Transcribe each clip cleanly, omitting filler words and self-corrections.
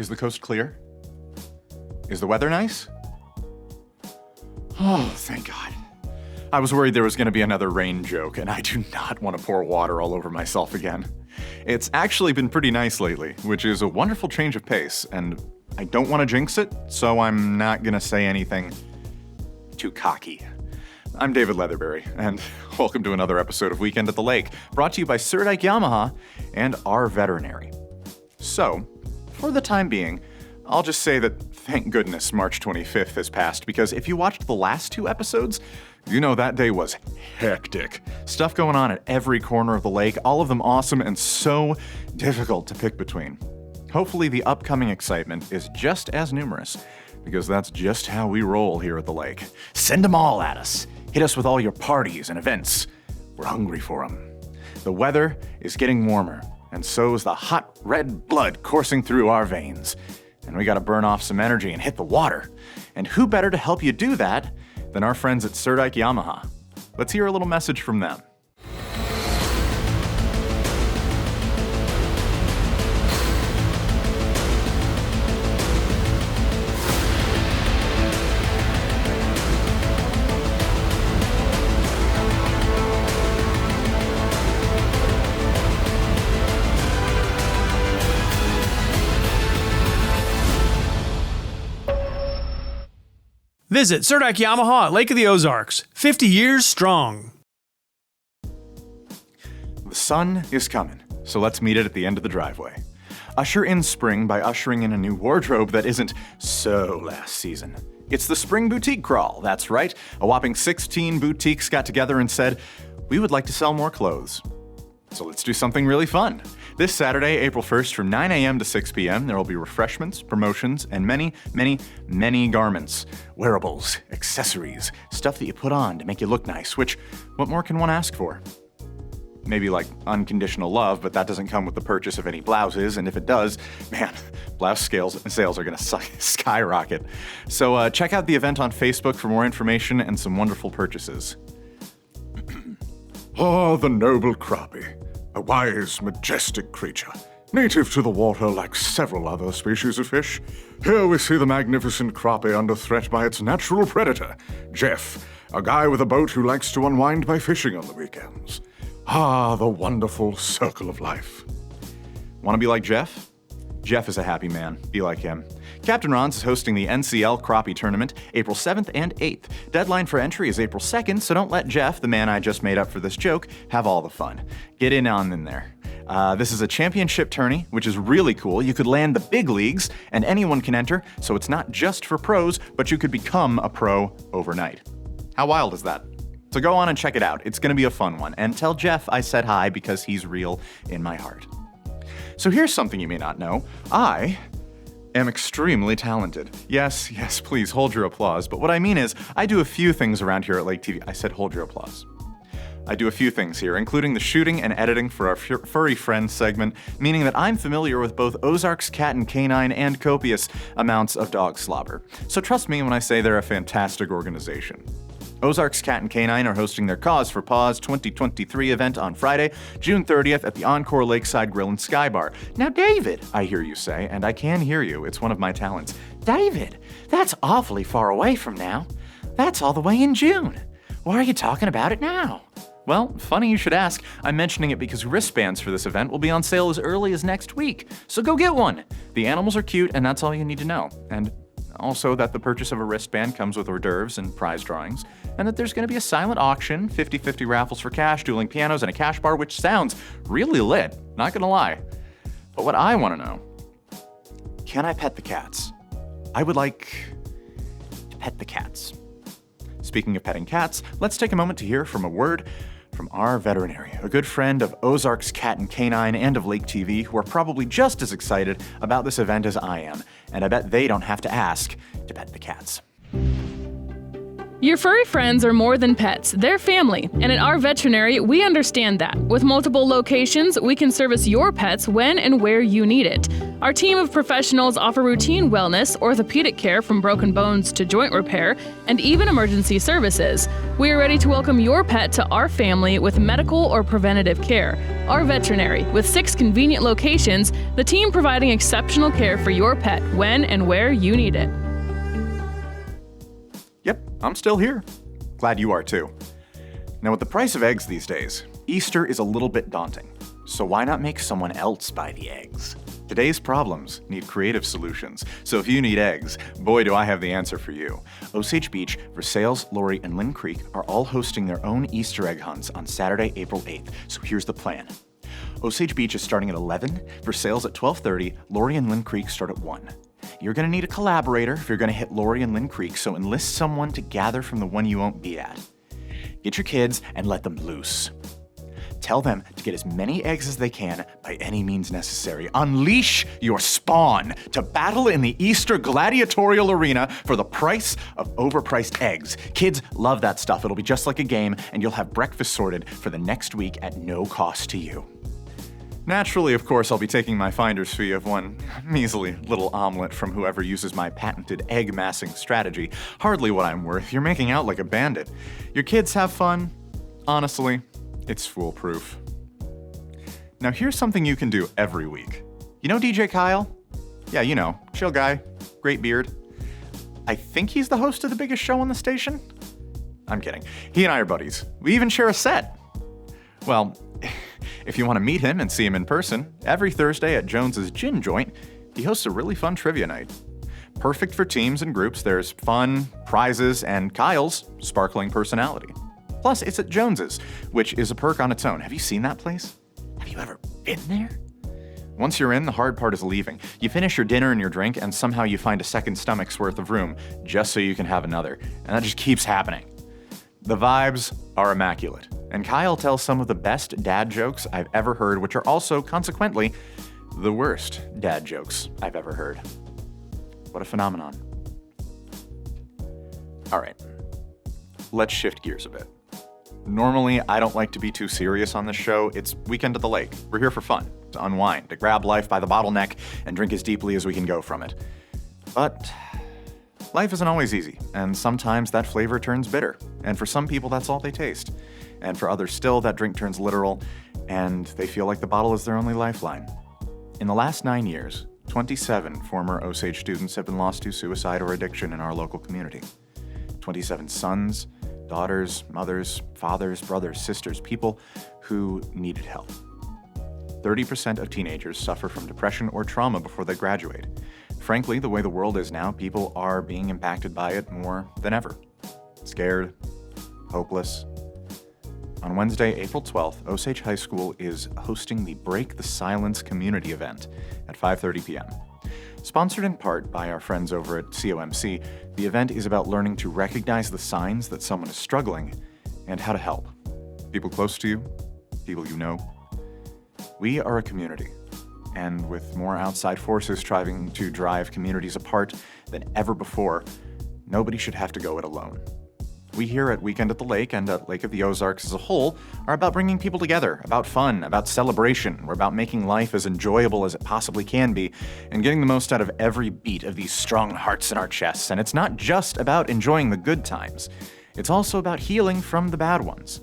Is the coast clear? Is the weather nice? Oh, thank God. I was worried there was going to be another rain joke, and I do not want to pour water all over myself again. It's actually been pretty nice lately, which is a wonderful change of pace, and I don't want to jinx it, so I'm not going to say anything too cocky. I'm David Leatherberry, and welcome to another episode of Weekend at the Lake, brought to you by Surdyke Yamaha and our veterinary. So, for the time being, I'll just say that thank goodness March 25th has passed, because if you watched the last two episodes, you know that day was hectic. Stuff going on at every corner of the lake, all of them awesome and so difficult to pick between. Hopefully the upcoming excitement is just as numerous, because that's just how we roll here at the lake. Send them all at us. Hit us with all your parties and events. We're hungry for them. The weather is getting warmer, and so is the hot red blood coursing through our veins. And we gotta burn off some energy and hit the water. And who better to help you do that than our friends at Surdyke Yamaha? Let's hear a little message from them. Visit Surdyke Yamaha at Lake of the Ozarks, 50 years strong. The sun is coming, so let's meet it at the end of the driveway. Usher in spring by ushering in a new wardrobe that isn't so last season. It's the Spring Boutique Crawl, that's right. A whopping 16 boutiques got together and said, we would like to sell more clothes. So let's do something really fun. This Saturday, April 1st, from 9 a.m. to 6 p.m., there will be refreshments, promotions, and many, many, many garments. Wearables, accessories, stuff that you put on to make you look nice, which, what more can one ask for? Maybe like unconditional love, but that doesn't come with the purchase of any blouses, and if it does, man, blouse sales are gonna skyrocket. So check out the event on Facebook for more information and some wonderful purchases. Ah, the noble crappie. A wise, majestic creature, native to the water like several other species of fish. Here we see the magnificent crappie under threat by its natural predator, Jeff, a guy with a boat who likes to unwind by fishing on the weekends. Ah, the wonderful circle of life. Want to be like Jeff? Jeff is a happy man. Be like him. Captain Ron's is hosting the NCL Crappie Tournament April 7th and 8th. Deadline for entry is April 2nd, so don't let Jeff, the man I just made up for this joke, have all the fun. Get in there. This is a championship tourney, which is really cool. You could land the big leagues, and anyone can enter, so it's not just for pros, but you could become a pro overnight. How wild is that? So go on and check it out. It's going to be a fun one. And tell Jeff I said hi because he's real in my heart. So here's something you may not know. I am extremely talented. Yes, please hold your applause. But what I mean is, I do a few things around here at Lake TV. I said hold your applause. I do a few things here, including the shooting and editing for our Furry Friends segment, meaning that I'm familiar with both Ozarks Cat and Canine and copious amounts of dog slobber. So trust me when I say they're a fantastic organization. Ozarks Cat and Canine are hosting their Cause for Paws 2023 event on Friday, June 30th at the Encore Lakeside Grill and Sky Bar. Now, David, I hear you say, and I can hear you, it's one of my talents. David, that's awfully far away from now. That's all the way in June. Why are you talking about it now? Well, funny you should ask. I'm mentioning it because wristbands for this event will be on sale as early as next week, so go get one. The animals are cute, and that's all you need to know. And also that the purchase of a wristband comes with hors d'oeuvres and prize drawings, and that there's going to be a silent auction, 50-50 raffles for cash, dueling pianos, and a cash bar, which sounds really lit, not gonna lie. But what I want to know, can I pet the cats? I would like to pet the cats. Speaking of petting cats, let's take a moment to hear from a word from our veterinary, a good friend of Ozarks Cat and Canine and of Lake TV, who are probably just as excited about this event as I am, and I bet they don't have to ask to pet the cats. Your furry friends are more than pets, they're family, and at our veterinary, we understand that. With multiple locations, we can service your pets when and where you need it. Our team of professionals offer routine wellness, orthopedic care from broken bones to joint repair, and even emergency services. We are ready to welcome your pet to our family with medical or preventative care. Our Veterinary, with 6 convenient locations, the team providing exceptional care for your pet when and where you need it. Yep, I'm still here. Glad you are too. Now, with the price of eggs these days, Easter is a little bit daunting. So why not make someone else buy the eggs? Today's problems need creative solutions. So if you need eggs, boy do I have the answer for you. Osage Beach, Versailles, Laurie, and Lynn Creek are all hosting their own Easter egg hunts on Saturday, April 8th. So here's the plan. Osage Beach is starting at 11, Versailles at 12:30, Laurie and Lynn Creek start at 1. You're going to need a collaborator if you're going to hit Laurie and Lynn Creek, so enlist someone to gather from the one you won't be at. Get your kids and let them loose. Tell them to get as many eggs as they can by any means necessary. Unleash your spawn to battle in the Easter gladiatorial arena for the price of overpriced eggs. Kids love that stuff. It'll be just like a game, and you'll have breakfast sorted for the next week at no cost to you. Naturally, of course, I'll be taking my finder's fee of one measly little omelet from whoever uses my patented egg-massing strategy. Hardly what I'm worth. You're making out like a bandit. Your kids have fun. Honestly, it's foolproof. Now here's something you can do every week. You know DJ Kyle? Yeah, you know, chill guy, great beard. I think he's the host of the biggest show on the station? I'm kidding. He and I are buddies. We even share a set. Well, if you want to meet him and see him in person, every Thursday at Jones's Gin Joint, he hosts a really fun trivia night. Perfect for teams and groups, there's fun, prizes, and Kyle's sparkling personality. Plus, it's at Jones's, which is a perk on its own. Have you seen that place? Have you ever been there? Once you're in, the hard part is leaving. You finish your dinner and your drink, and somehow you find a second stomach's worth of room just so you can have another. And that just keeps happening. The vibes are immaculate. And Kyle tells some of the best dad jokes I've ever heard, which are also, consequently, the worst dad jokes I've ever heard. What a phenomenon. All right, let's shift gears a bit. Normally, I don't like to be too serious on this show. It's Weekend at the Lake. We're here for fun, to unwind, to grab life by the bottleneck and drink as deeply as we can go from it. But life isn't always easy, and sometimes that flavor turns bitter. And for some people, that's all they taste. And for others still, that drink turns literal, and they feel like the bottle is their only lifeline. In the last 9 years, 27 former Osage students have been lost to suicide or addiction in our local community. 27 sons, daughters, mothers, fathers, brothers, sisters, people who needed help. 30% of teenagers suffer from depression or trauma before they graduate. Frankly, the way the world is now, people are being impacted by it more than ever. Scared, hopeless. On Wednesday, April 12th, Osage High School is hosting the Break the Silence community event at 5:30 p.m. Sponsored in part by our friends over at COMC, the event is about learning to recognize the signs that someone is struggling and how to help. People close to you, people you know. We are a community, and with more outside forces trying to drive communities apart than ever before, nobody should have to go it alone. We here at Weekend at the Lake and at Lake of the Ozarks as a whole are about bringing people together, about fun, about celebration. We're about making life as enjoyable as it possibly can be and getting the most out of every beat of these strong hearts in our chests. And it's not just about enjoying the good times. It's also about healing from the bad ones.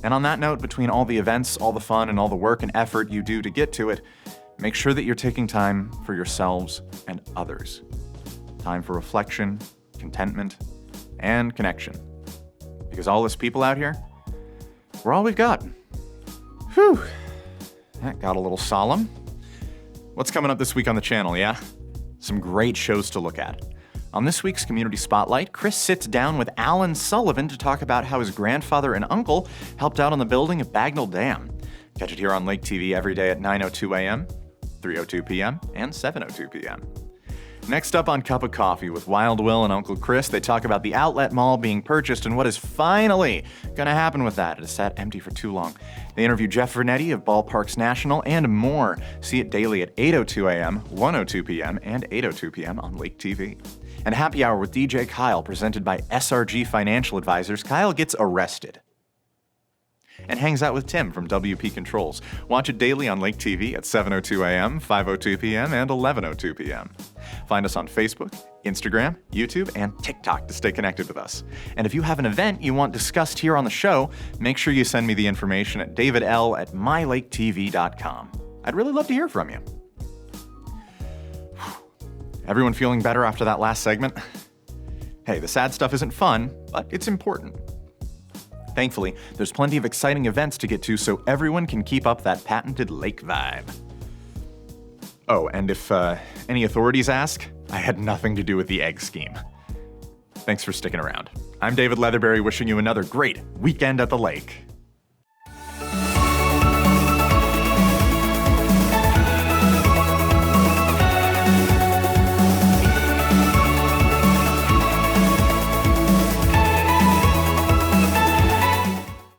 And on that note, between all the events, all the fun, and all the work and effort you do to get to it, make sure that you're taking time for yourselves and others. Time for reflection, contentment, and connection. Because all us people out here, we're all we've got. Whew. That got a little solemn. What's coming up this week on the channel, yeah? Some great shows to look at. On this week's Community Spotlight, Chris sits down with Alan Sullivan to talk about how his grandfather and uncle helped out on the building of Bagnell Dam. Catch it here on Lake TV every day at 9:02 a.m., 3:02 p.m., and 7:02 p.m. Next up on Cup of Coffee with Wild Will and Uncle Chris, they talk about the outlet mall being purchased and what is finally going to happen with that. It has sat empty for too long. They interview Jeff Vernetti of Ballparks National and more. See it daily at 8:02 a.m., 1:02 p.m., and 8:02 p.m. on Lake TV. And Happy Hour with DJ Kyle, presented by SRG Financial Advisors. Kyle gets arrested and hangs out with Tim from WP Controls. Watch it daily on Lake TV at 7:02 a.m., 5:02 p.m., and 11:02 p.m. Find us on Facebook, Instagram, YouTube, and TikTok to stay connected with us. And if you have an event you want discussed here on the show, make sure you send me the information at davidl@mylaketv.com. I'd really love to hear from you. Everyone feeling better after that last segment? Hey, the sad stuff isn't fun, but it's important. Thankfully, there's plenty of exciting events to get to so everyone can keep up that patented lake vibe. Oh, and if any authorities ask, I had nothing to do with the egg scheme. Thanks for sticking around. I'm David Leatherberry wishing you another great weekend at the lake.